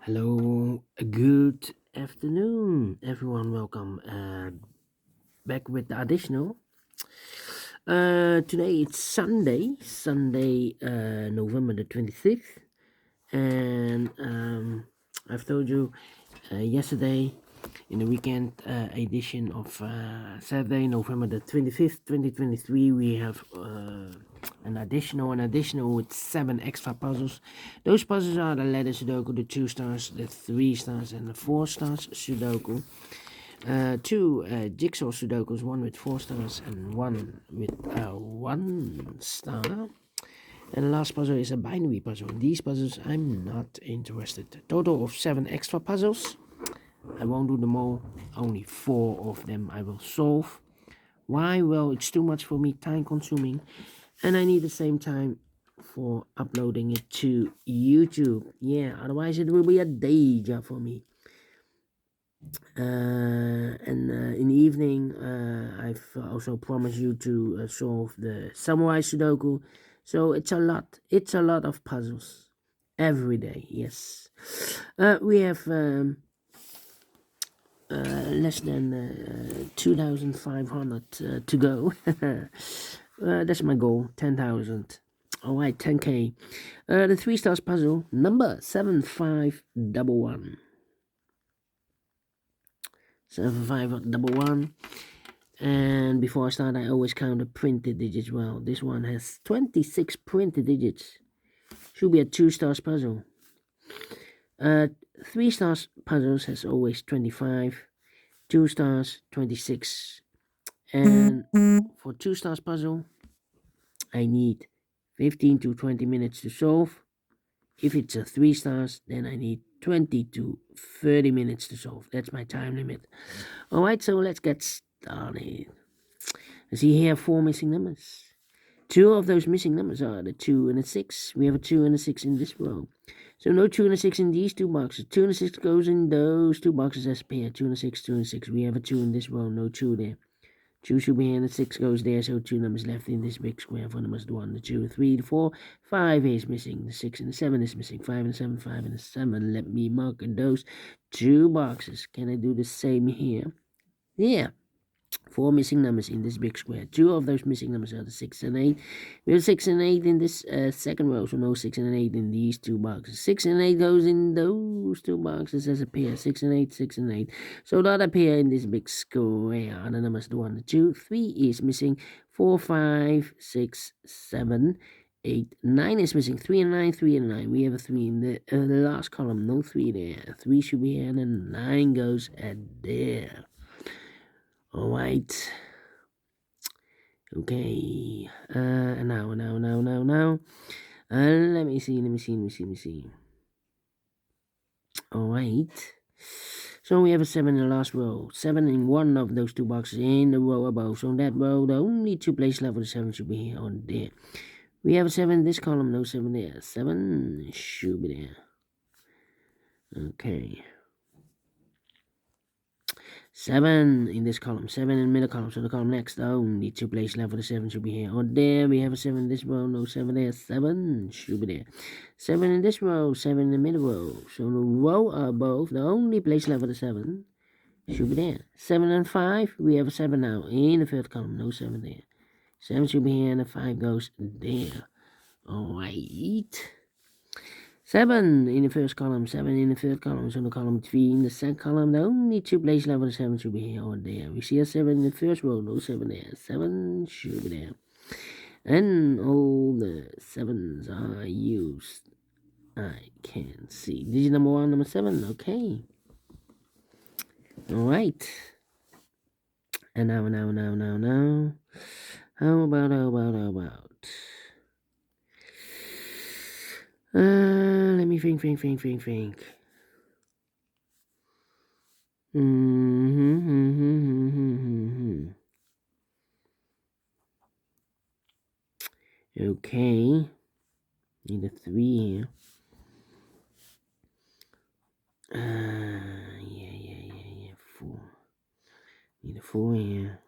Hello, good afternoon, everyone. Welcome back with the additional. Today it's Sunday, November the 26th, and I've told you yesterday in the weekend edition of Saturday, November the 25th, 2023, we have an additional with 7 extra puzzles. Those puzzles are the letter Sudoku, the 2 stars, the 3 stars, and the 4 stars Sudoku. Two jigsaw Sudokus, one with 4 stars and one with 1 star. And the last puzzle is a binary puzzle. These puzzles I'm not interested. Total of 7 extra puzzles. I won't do them all. Only 4 of them I will solve. Why? Well, it's too much for me, time consuming, and I need the same time for uploading it to YouTube. Yeah, otherwise it will be a day job for me. And in the evening, I've also promised you to solve the samurai Sudoku. So it's a lot. It's a lot of puzzles every day. Yes, we have less than 2,500 to go. That's my goal. 10,000. All right, 10K. The 3 stars puzzle number 7511. 7511. And before I start, I always count the printed digits. Well, this one has 26 printed digits. Should be a 2 stars puzzle. 3 stars puzzles has always 25. 2 stars, 26. And for 2 stars puzzle, I need 15 to 20 minutes to solve. If it's a 3 stars, then I need 20 to 30 minutes to solve. That's my time limit. All right, so let's get started. I see here 4 missing numbers. 2 of those missing numbers are the 2 and the 6. We have a 2 and a 6 in this row. So no 2 and a 6 in these 2 boxes. 2 and a 6 goes in those 2 boxes as a pair. 2 and a 6, 2 and a 6. We have a 2 in this row, no 2 there. 2 should be here and the 6 goes there, so 2 numbers left in this big square. 4 numbers, the 1, the 2, the 3, the 4. 5 is missing. The 6 and the 7 is missing. 5 and the 7, 5 and the 7. Let me mark those 2 boxes. Can I do the same here? Yeah. 4 missing numbers in this big square. 2 of those missing numbers are the 6 and 8. We have 6 and 8 in this second row, so no 6 and 8 in these 2 boxes. 6 and 8 goes in those 2 boxes as a pair. 6 and 8, 6 and 8. So the other pair in this big square are the numbers the 1, the 2. 3 is missing. 4, 5, 6, 7, 8, 9 is missing. 3 and 9, 3 and 9. We have a 3 in the last column. No 3 there. 3 should be here, and then 9 goes at there. All right. Okay. Now. Let me see. All right. So we have a 7 in the last row. 7 in one of those 2 boxes in the row above. So in that row, the only 2 places left for the 7 should be here on there. We have a 7 in this column, no 7 there. 7 should be there. Okay. 7 in this column, 7 in the middle column, so the column next, only 2 places left for the 7 should be here. Oh, there we have a 7 in this row, no 7 there, 7 should be there. 7 in this row, 7 in the middle row, so the row above, the only place left for the 7 should be there. 7 and 5, we have a 7 now in the third column, no 7 there. 7 should be here, and the 5 goes there. Alright. 7 in the first column, 7 in the third column, so the column 3 in the second column, the only 2 places left for the 7 should be here or there. We see a 7 in the first row, no 7 there. 7 should be there. And all the 7s are used. I can see. Digit number 1, number 7, okay. Alright. And now. How about. Let me think. Okay. Need a 3 here. Yeah. 4. Need a 4 here.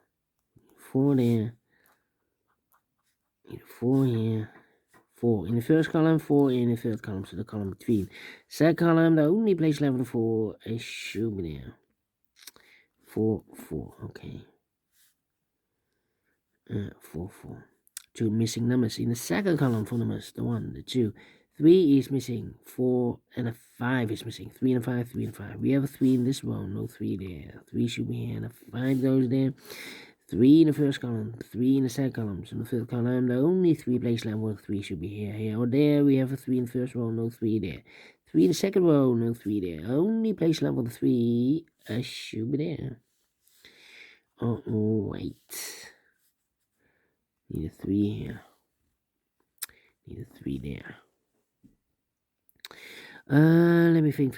4 there. Need a 4 here. 4 in the first column, 4 in the third column, so the column between. Second column, the only place level 4 should be there. 4, 4, okay. 4, 4. 2 missing numbers in the second column for numbers, the 1, the 2. 3 is missing, 4 and a 5 is missing, 3 and a 5, 3 and a 5. We have a 3 in this row, no 3 there. 3 should be here, and a 5 goes there. 3 in the first column, 3 in the second column. So in the third column, the only 3 place level 3 should be here, or there. We have a 3 in the first row, no 3 there. 3 in the second row, no 3 there. Only place level 3 should be there. Oh, wait. Need a 3 here. Need a 3 there. Let me think.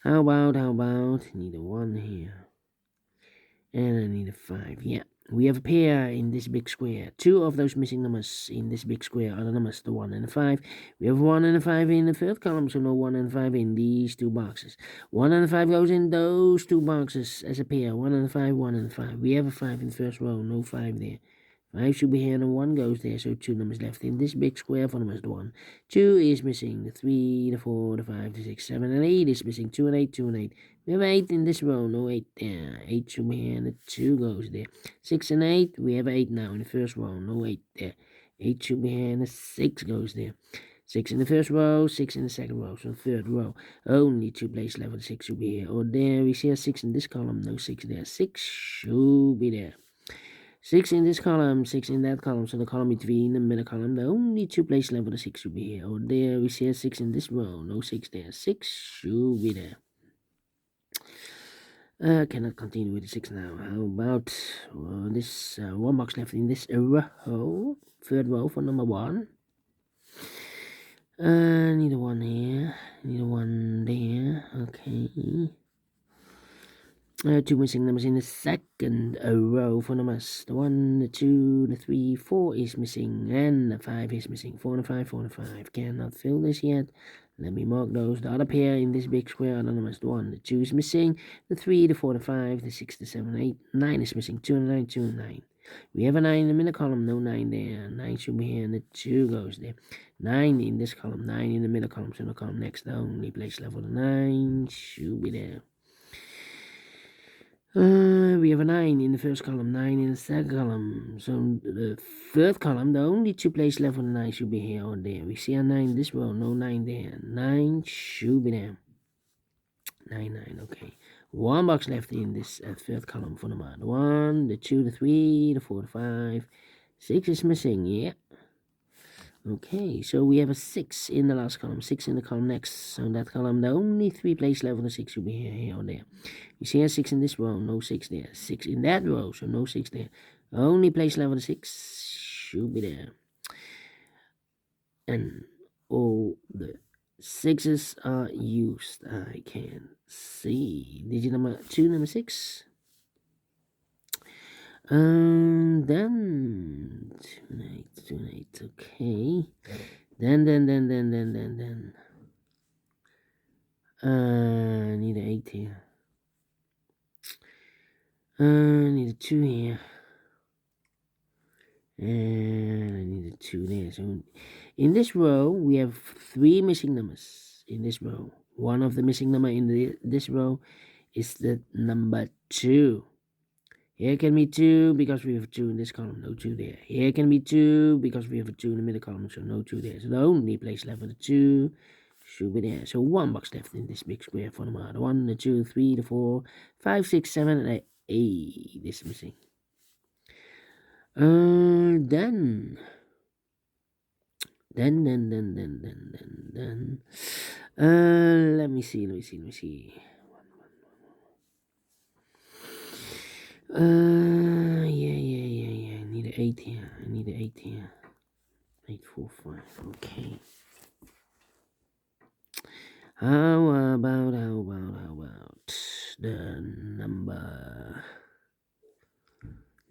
How about, need a 1 here. And I need a 5, yeah. We have a pair in this big square. 2 of those missing numbers in this big square are the numbers, the 1 and the 5. We have 1 and a 5 in the third column, so no 1 and 5 in these 2 boxes. 1 and 5 goes in those 2 boxes as a pair. 1 and 5, 1 and 5. We have a 5 in the first row, no 5 there. 5 should be here and 1 goes there, so 2 numbers left in this big square for numbers, the 1. 2 is missing, the 3, the 4, the 5, the 6, 7, and 8 is missing. 2 and 8, 2 and 8. We have 8 in this row, no 8 there. 8 should be here and the 2 goes there. 6 and 8, we have 8 now in the first row, no 8 there. 8 should be here and the 6 goes there. 6 in the first row, 6 in the second row, so third row. Only 2 place level 6 should be here. Or there, we see a 6 in this column, no 6 there. 6 should be there. 6 in this column, 6 in that column, so the column between the middle column, the only 2 place level the 6 should be here. Or there, we see a 6 in this row, no 6 there. 6 should be there. Cannot continue with the 6 now. How about this 1 box left in this row, third row for number 1. Need a 1 here, need a 1 there, okay. 2 missing numbers in the second row for numbers. The 1, the 2, the 3, 4 is missing, and the 5 is missing. 4 and a 5, 4 and a 5. Cannot fill this yet. Let me mark those. The other pair in this big square are the numbers. The 1, the 2 is missing. The 3, the 4, the 5, the 6, the 7, 8, 9 is missing. 2 and 9, 2 and 9. We have a 9 in the middle column, no 9 there. 9 should be here, and the 2 goes there. 9 in this column, 9 in the middle column, so the column next, the only place level the 9 should be there. We have a 9 in the first column, 9 in the second column. So the third column, the only 2 place left for the 9 should be here or there. We see a 9 in this row, no 9 there. 9 should be there. 9, okay. 1 box left in this third column for number 1, the 2, the 3, the 4, the 5. 6 is missing, yeah. Okay, so we have a 6 in the last column, 6 in the column next. So in that column, the only 3 place level the 6 should be here or there. You see a 6 in this row, no 6 there. 6 in that row, so no 6 there. Only place level the 6 should be there. And all the 6s are used. I can see. Digit number 2, number 6. Then 2 and 8, okay. Then. Need an 8 here. Need a 2 here. And I need a 2 there. So in this row, we have 3 missing numbers in this row. One of the missing number in this row is the number 2. Here can be 2 because we have a 2 in this column, no 2 there. Here can be 2 because we have a 2 in the middle column, so no 2 there. So the only place left for the 2 should be there. So 1 box left in this big square for number 1, the 2, 3, the 4, 5, 6, 7, and 8 is missing. Then. Let me see. Yeah. I need an 8 here. 8, 4, 5. Okay. How about the number?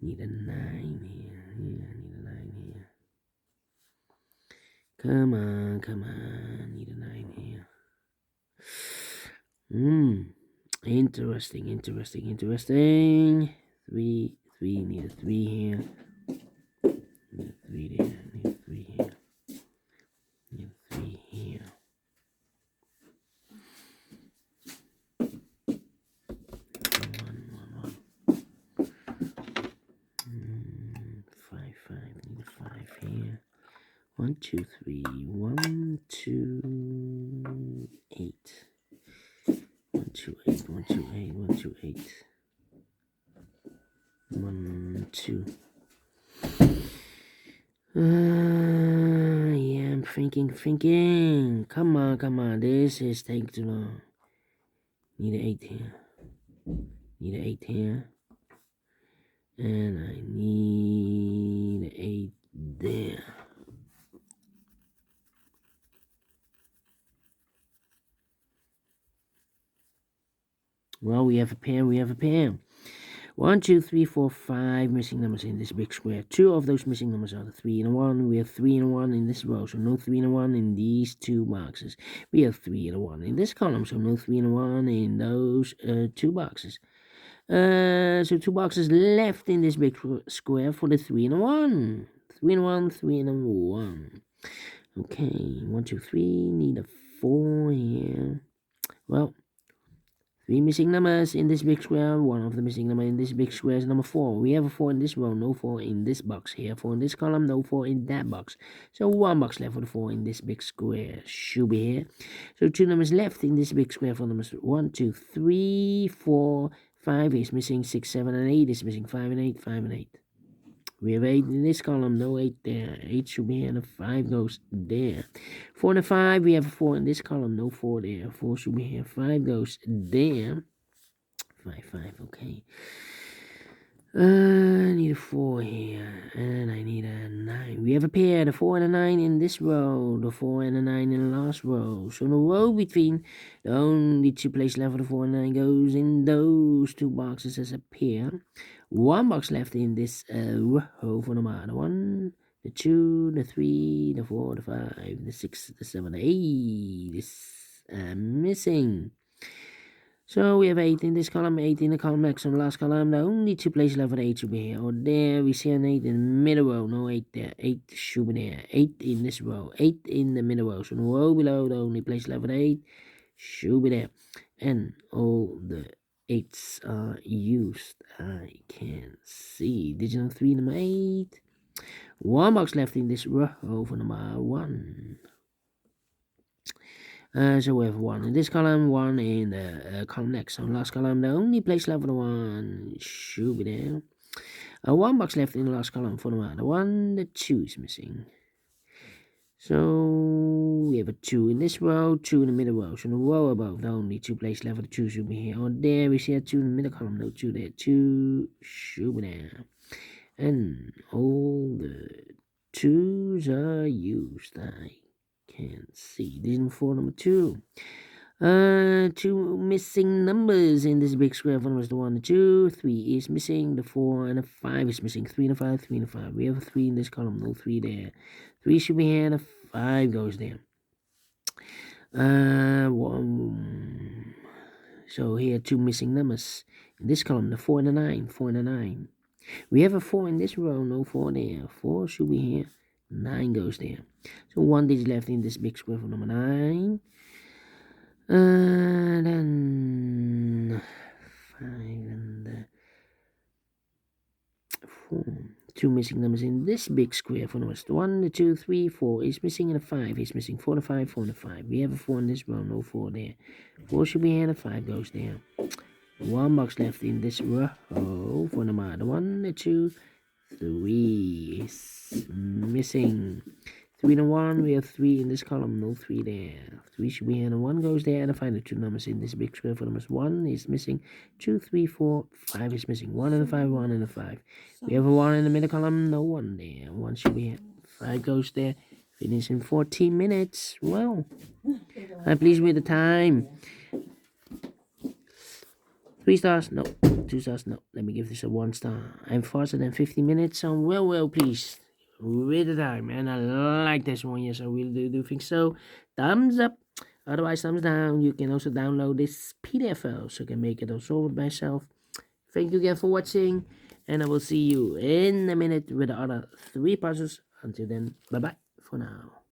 Need a 9 here. Yeah, I need a 9 here. Come on. Need a 9 here. Interesting. 3, need a 3 here. Need a 3 there. 1, 2, 3, 1, 2, 8. 1, 2, 8, 1, 2, 8, 1, 2, 8. 1, 2. Yeah, I'm thinking. Come on. This is taking too long. Need an 8 here. Need an 8 here. And I need an 8 there. Well, we have a pair. 1, 2, 3, 4, 5 missing numbers in this big square. 2 of those missing numbers are the 3 and a 1. We have 3 and a 1 in this row, so no 3 and a 1 in these 2 boxes. We have 3 and a 1 in this column, so no 3 and a 1 in those 2 boxes. So 2 boxes left in this big square for the 3 and a 1. 3 and a 1, 3 and a 1. Okay, 1, 2, 3. Need a 4 here. Well, 3 missing numbers in this big square. 1 of the missing number in this big square is number 4. We have a 4 in this row, no 4 in this box here. 4 in this column, no 4 in that box. So 1 box left for the 4 in this big square. Should be here. So 2 numbers left in this big square for numbers 1, 2, 3, 4, 5 is missing. 6, 7, and 8 is missing. 5 and 8, 5 and 8. We have 8 in this column, no 8 there. 8 should be here, and a 5 goes there. 4 and a 5, we have a 4 in this column, no 4 there. 4 should be here, 5 goes there. 5, 5, okay. I need a 4 here, and I need a 9. We have a pair, the 4 and a 9 in this row, the 4 and a 9 in the last row. So in the row between, the only 2 places left for the 4 and 9 goes in those 2 boxes as a pair. 1 box left in this row for number 1, the 2, the 3, the 4, the 5, the 6, the 7, the 8 is missing. So we have 8 in this column, 8 in the column next on the last column. The only 2 places left for the 8 should be here or there. We see an 8 in the middle row, no 8 there. 8 should be there. 8 in this row, 8 in the middle row. So the row below, the only place left for the 8 should be there. And all the 8s are used. I can see. Digital 3, number 8. 1 box left in this row for number 1. So we have 1 in this column, 1 in the column next. On the last column, the only place left for the 1 should be there. 1 box left in the last column for the 1. The 2 is missing. So we have a 2 in this row, 2 in the middle row. So in the row above, the only 2 places left for the 2 should be here. Or there, we see a 2 in the middle column, no 2 there. 2 should be there. And all the 2s are used. I can see. Division 4, number 2. 2 missing numbers in this big square. One was the 1, the 2. 3 is missing. The 4 and the 5 is missing. 3 and a 5, 3 and a 5. We have a 3 in this column, no 3 there. 3 should be here, and a 5 goes there. 1. So here, 2 missing numbers in this column, the 4 and the 9. 4 and the 9. We have a 4 in this row, no 4 there. 4 should be here. 9 goes there. So 1 digit left in this big square for number 9. Then 5 and 4. 2 missing numbers in this big square for numbers 1, the 2, 3, 4 is missing, and a 5 is missing. 4 and a 5, 4 and a 5. We have a 4 in this row, no 4 there. 4 should be here, and a 5 goes there. 1 box left in this row for number 1, the 2, 3 is missing. 3 and a 1, we have 3 in this column, no 3 there. 3 should be here, and a 1 goes there, and I find the 2 numbers in this big square for numbers 1 is missing. 2, 3, 4, 5 is missing. 1 and a 5, 1 and a 5. We have a 1 in the middle column, no 1 there. 1 should be here, 5 goes there. Finish in 14 minutes. Well, I'm pleased with the time. 3 stars? No. 2 stars? No. Let me give this a 1 star. I'm faster than 15 minutes, so I'm well pleased with the time. And I like this one. Yes, I really do think so. Thumbs up. Otherwise, thumbs down. You can also download this PDF file so I can make it or solve it myself. Thank you again for watching. And I will see you in a minute with the other 3 puzzles. Until then, bye-bye for now.